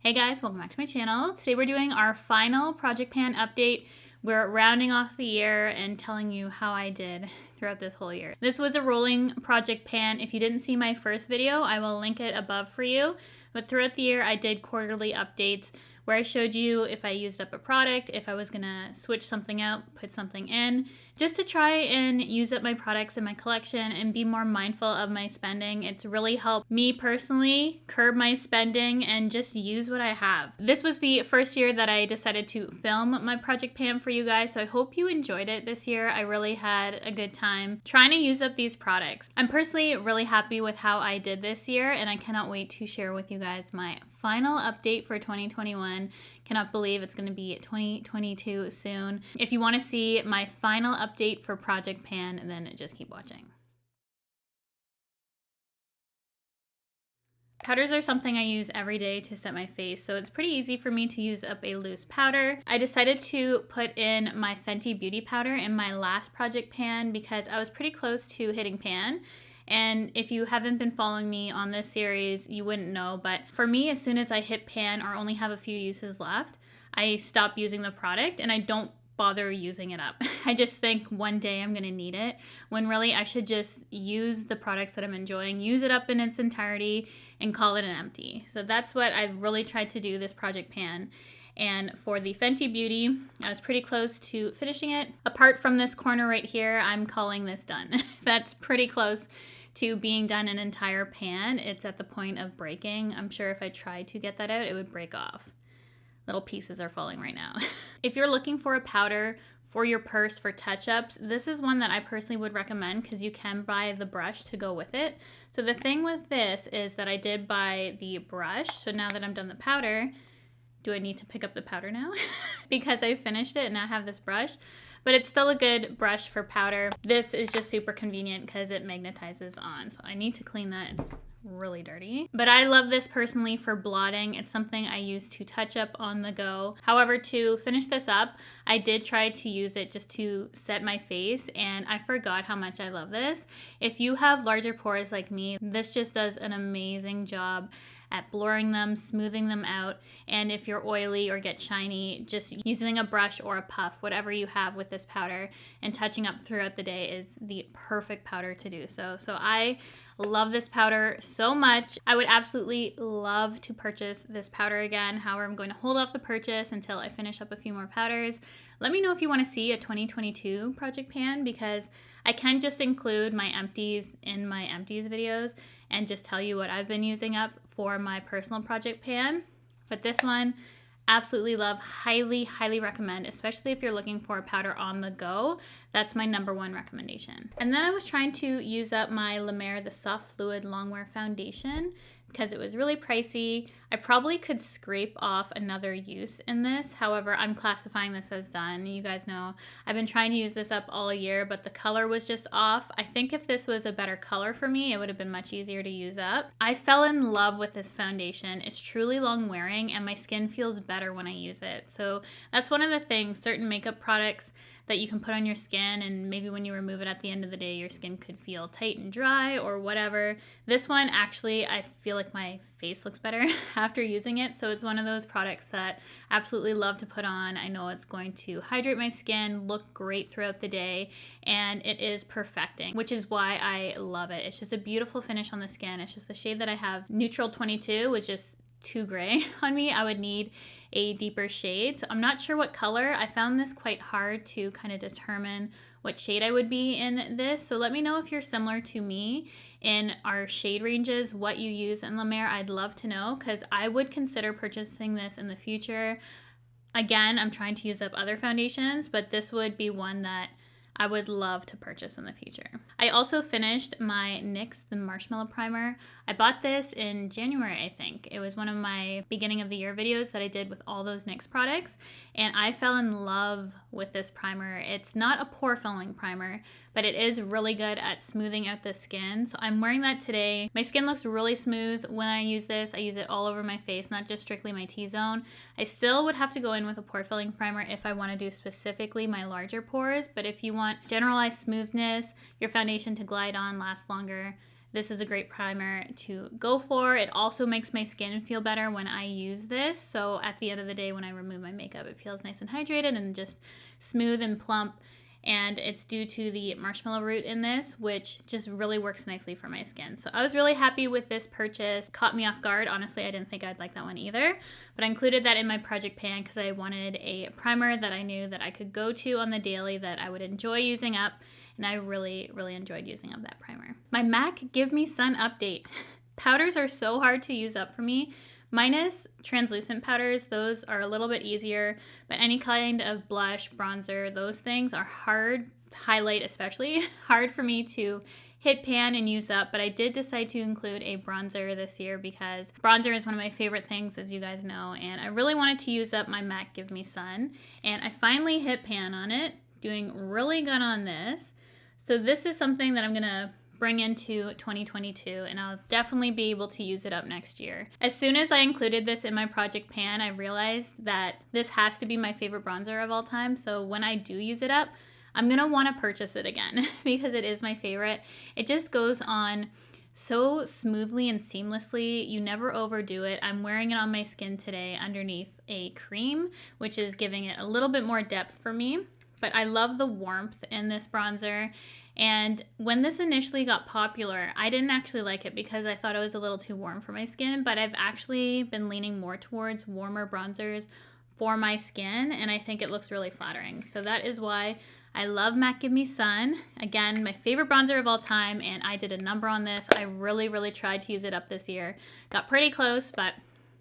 Hey guys, welcome back to my channel. Today we're doing our final project pan update. We're rounding off the year and telling you how I did throughout this whole year. This was a rolling project pan. If you didn't see my first video, I will link it above for you. But throughout the year, I did quarterly updates where I showed you if I used up a product, if I was gonna switch something out, put something in, just to try and use up my products in my collection and be more mindful of my spending. It's really helped me personally curb my spending and just use what I have. This was the first year that I decided to film my project pan for you guys, so I hope you enjoyed it this year. I really had a good time trying to use up these products. I'm personally really happy with how I did this year, and I cannot wait to share with you guys my final update for 2021. Cannot believe it's going to be 2022 soon. If you want to see my final update for Project Pan, then just keep watching. Powders are something I use every day to set my face, so it's pretty easy for me to use up a loose powder. I decided to put in my Fenty Beauty powder in my last project pan because I was pretty close to hitting pan. And if you haven't been following me on this series, you wouldn't know, but for me, as soon as I hit pan or only have a few uses left, I stop using the product and I don't bother using it up. I just think one day I'm gonna need it, when really I should just use the products that I'm enjoying, use it up in its entirety, and call it an empty. So that's what I've really tried to do this project pan. And for the Fenty Beauty, I was pretty close to finishing it. Apart from this corner right here, I'm calling this done. That's pretty close to being done an entire pan. It's at the point of breaking. I'm sure if I tried to get that out, it would break off. Little pieces are falling right now. If you're looking for a powder for your purse for touch-ups, this is one that I personally would recommend because you can buy the brush to go with it. So the thing with this is that I did buy the brush. So now that I'm done the powder, do I need to pick up the powder now? Because I finished it and I have this brush, but it's still a good brush for powder. This is just super convenient because it magnetizes on. So I need to clean that. It's really dirty. But I love this personally for blotting. It's something I use to touch up on the go. However, to finish this up, I did try to use it just to set my face and I forgot how much I love this. If you have larger pores like me, this just does an amazing job at blurring them, smoothing them out, and if you're oily or get shiny, just using a brush or a puff, whatever you have with this powder, and touching up throughout the day is the perfect powder to do so. So I love this powder so much. I would absolutely love to purchase this powder again. However, I'm going to hold off the purchase until I finish up a few more powders. Let me know if you want to see a 2022 project pan because I can just include my empties in my empties videos and just tell you what I've been using up for my personal project pan. But this one, absolutely love, highly, highly recommend, especially if you're looking for a powder on the go. That's my #1 recommendation. And then I was trying to use up my La Mer The Soft Fluid Longwear Foundation because it was really pricey. I probably could scrape off another use in this. However, I'm classifying this as done. You guys know I've been trying to use this up all year, but the color was just off. I think if this was a better color for me, it would have been much easier to use up. I fell in love with this foundation. It's truly long wearing and my skin feels better when I use it. So that's one of the things, certain makeup products that you can put on your skin and maybe when you remove it at the end of the day, your skin could feel tight and dry or whatever. This one, actually, I feel like my face looks better after using it. So it's one of those products that I absolutely love to put on. I know it's going to hydrate my skin, look great throughout the day, and it is perfecting, which is why I love it. It's just a beautiful finish on the skin. It's just the shade that I have. Neutral 22 was just too gray on me. I would need a deeper shade. So I'm not sure what color. I found this quite hard to kind of determine what shade I would be in this. So let me know if you're similar to me in our shade ranges, what you use in La Mer. I'd love to know because I would consider purchasing this in the future. Again, I'm trying to use up other foundations, but this would be one that I would love to purchase in the future. I also finished my NYX The Marshmellow Primer. I bought this in January, I think. It was one of my beginning of the year videos that I did with all those NYX products, and I fell in love with this primer. It's not a pore filling primer, but it is really good at smoothing out the skin. So I'm wearing that today. My skin looks really smooth when I use this. I use it all over my face, not just strictly my T-zone. I still would have to go in with a pore filling primer if I want to do specifically my larger pores, but if you want generalized smoothness, your foundation to glide on, last longer, this is a great primer to go for. It also makes my skin feel better when I use this. So at the end of the day, when I remove my makeup, it feels nice and hydrated and just smooth and plump. And it's due to the marshmallow root in this, which just really works nicely for my skin. So I was really happy with this purchase. Caught me off guard. Honestly, I didn't think I'd like that one either, but I included that in my project pan because I wanted a primer that I knew that I could go to on the daily that I would enjoy using up, and I really, really enjoyed using up that primer. My MAC Give Me Sun update. Powders are so hard to use up for me. Minus translucent powders, those are a little bit easier, but any kind of blush, bronzer, those things are hard, highlight especially, hard for me to hit pan and use up, but I did decide to include a bronzer this year because bronzer is one of my favorite things, as you guys know, and I really wanted to use up my MAC Give Me Sun, and I finally hit pan on it, doing really good on this. So this is something that I'm gonna bring into 2022, and I'll definitely be able to use it up next year. As soon as I included this in my project pan, I realized that this has to be my favorite bronzer of all time. So when I do use it up, I'm gonna want to purchase it again because it is my favorite. It just goes on so smoothly and seamlessly. You never overdo it. I'm wearing it on my skin today underneath a cream, which is giving it a little bit more depth for me. But I love the warmth in this bronzer. And when this initially got popular, I didn't actually like it because I thought it was a little too warm for my skin, but I've actually been leaning more towards warmer bronzers for my skin, and I think it looks really flattering. So that is why I love MAC Give Me Sun. Again, my favorite bronzer of all time, and I did a number on this. I really, really tried to use it up this year. Got pretty close, but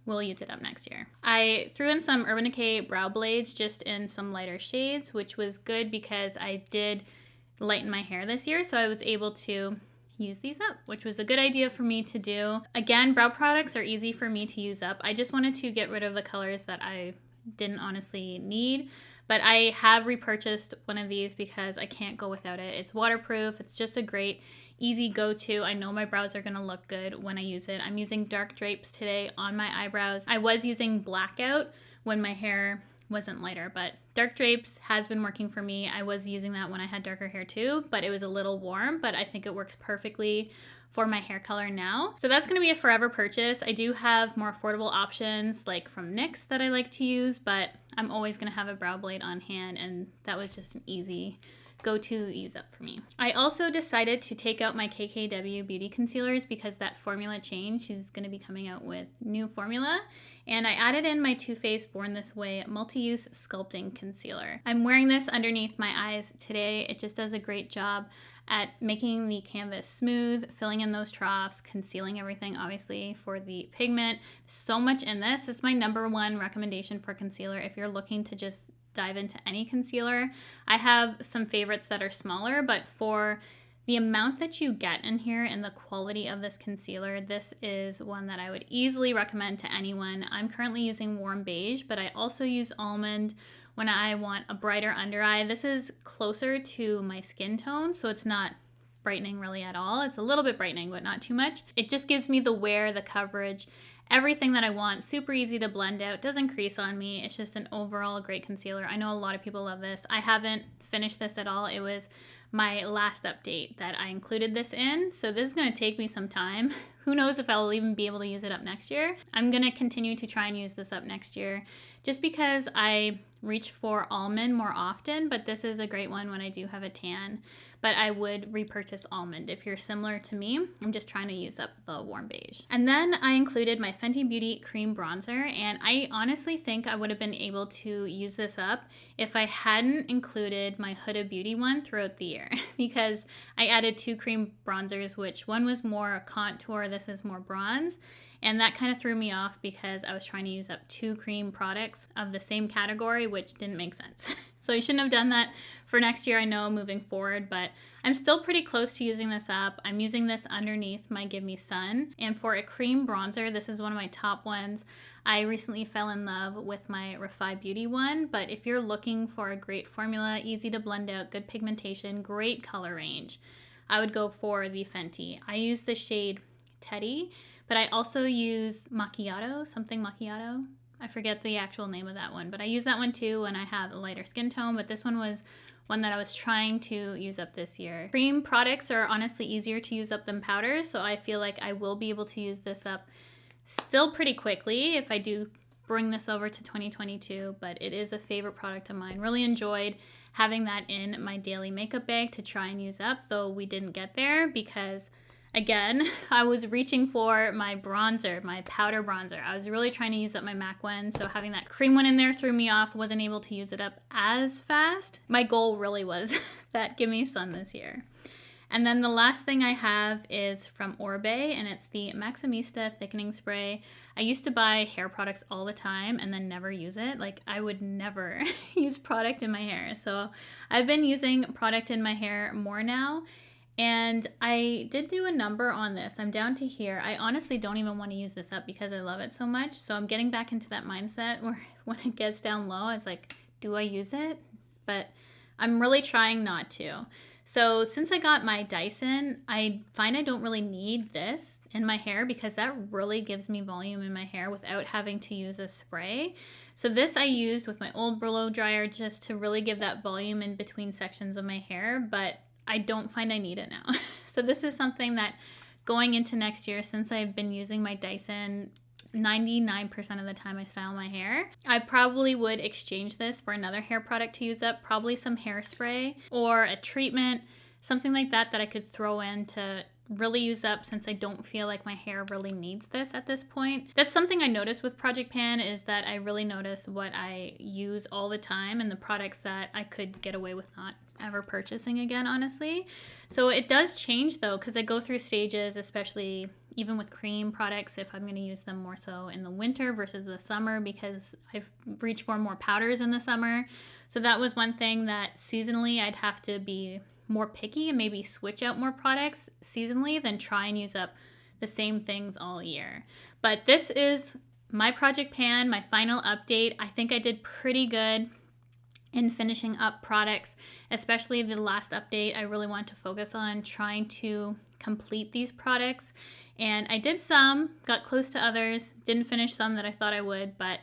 we'll use it up next year. I threw in some Urban Decay brow blades just in some lighter shades, which was good because I did lighten my hair this year, so I was able to use these up, which was a good idea for me to do. Again, brow products are easy for me to use up. I just wanted to get rid of the colors that I didn't honestly need, but I have repurchased one of these because I can't go without it. It's waterproof. It's just a great, easy go-to. I know my brows are gonna look good when I use it. I'm using Dark Drapes today on my eyebrows. I was using Blackout when my hair wasn't lighter, but Dark Drapes has been working for me. I was using that when I had darker hair too, but it was a little warm, but I think it works perfectly for my hair color now. So that's gonna be a forever purchase. I do have more affordable options like from NYX that I like to use, but I'm always gonna have a brow blade on hand, and that was just an easy go-to use up for me. I also decided to take out my KKW beauty concealers because that formula changed. She's going to be coming out with new formula, and I added in my Too Faced Born This Way multi-use sculpting concealer. I'm wearing this underneath my eyes today. It just does a great job at making the canvas smooth, filling in those troughs, concealing everything obviously for the pigment. So much in this. It's my #1 recommendation for concealer if you're looking to just dive into any concealer. I have some favorites that are smaller, but for the amount that you get in here and the quality of this concealer, this is one that I would easily recommend to anyone. I'm currently using Warm Beige, but I also use Almond when I want a brighter under eye. This is closer to my skin tone, so it's not brightening really at all. It's a little bit brightening, but not too much. It just gives me the wear, the coverage, everything that I want. Super easy to blend out, doesn't crease on me. It's just an overall great concealer. I know a lot of people love this. I haven't finished this at all. It was my last update that I included this in, so this is going to take me some time. Who knows if I'll even be able to use it up next year. I'm going to continue to try and use this up next year just because I reach for almond more often, but this is a great one when I do have a tan. But I would repurchase Almond if you're similar to me. I'm just trying to use up the Warm Beige. And then I included my Fenty Beauty Cream Bronzer, and I honestly think I would have been able to use this up if I hadn't included my Huda Beauty one throughout the year because I added 2 cream bronzers, which one was more contour, this is more bronze. And that kind of threw me off because I was trying to use up 2 cream products of the same category, which didn't make sense. So I shouldn't have done that for next year, I know, moving forward, but I'm still pretty close to using this up. I'm using this underneath my Give Me Sun. And for a cream bronzer, this is one of my top ones. I recently fell in love with my Refi Beauty one, but if you're looking for a great formula, easy to blend out, good pigmentation, great color range, I would go for the Fenty. I use the shade Teddy, but I also use Macchiato, something Macchiato. I forget the actual name of that one, but I use that one too when I have a lighter skin tone, but this one was one that I was trying to use up this year. Cream products are honestly easier to use up than powders, so I feel like I will be able to use this up still pretty quickly if I do bring this over to 2022, but it is a favorite product of mine. Really enjoyed having that in my daily makeup bag to try and use up, though we didn't get there because, again, I was reaching for my bronzer, my powder bronzer. I was really trying to use up my MAC one, so having that cream one in there threw me off. Wasn't able to use it up as fast. My goal really was that Give Me Sun this year. And then the last thing I have is from Oribe, and it's the Maximista Thickening Spray. I used to buy hair products all the time and then never use it. Like, I would never use product in my hair. So I've been using product in my hair more now. And I did do a number on this. I'm down to here. I honestly don't even want to use this up because I love it so much. So I'm getting back into that mindset where when it gets down low, it's like, do I use it? But I'm really trying not to. So since I got my Dyson, I find I don't really need this in my hair because that really gives me volume in my hair without having to use a spray. So this I used with my old blow dryer just to really give that volume in between sections of my hair, but I don't find I need it now. So this is something that going into next year, since I've been using my Dyson 99% of the time I style my hair, I probably would exchange this for another hair product to use up, probably some hairspray or a treatment, something like that that I could throw in to really use up since I don't feel like my hair really needs this at this point. That's something I noticed with Project Pan, is that I really notice what I use all the time and the products that I could get away with not ever purchasing again, honestly. So it does change though, because I go through stages, especially even with cream products, if I'm going to use them more so in the winter versus the summer, because I've reached for more powders in the summer. So that was one thing that seasonally I'd have to be more picky and maybe switch out more products seasonally than try and use up the same things all year. But this is my Project Pan, my final update. I think I did pretty good in finishing up products, especially the last update. I really want to focus on trying to complete these products, and I did some, got close to others, didn't finish some that I thought I would, but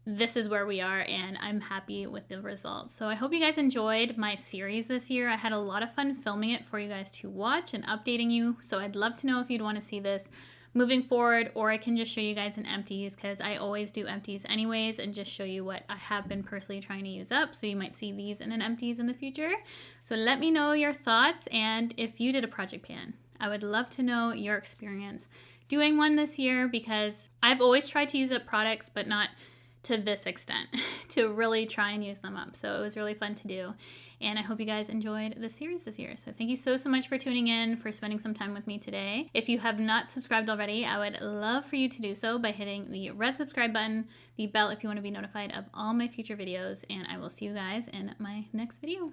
this is where we are and I'm happy with the results. So I hope you guys enjoyed my series this year. I had a lot of fun filming it for you guys to watch and updating you, so I'd love to know if you'd want to see this moving forward, or I can just show you guys in empties because I always do empties anyways and just show you what I have been personally trying to use up. So you might see these in an empties in the future. So let me know your thoughts, and if you did a Project Pan, I would love to know your experience doing one this year, because I've always tried to use up products, but not to this extent, to really try and use them up. So it was really fun to do. And I hope you guys enjoyed the series this year. So thank you so much for tuning in, for spending some time with me today. If you have not subscribed already, I would love for you to do so by hitting the red subscribe button, the bell if you want to be notified of all my future videos, and I will see you guys in my next video.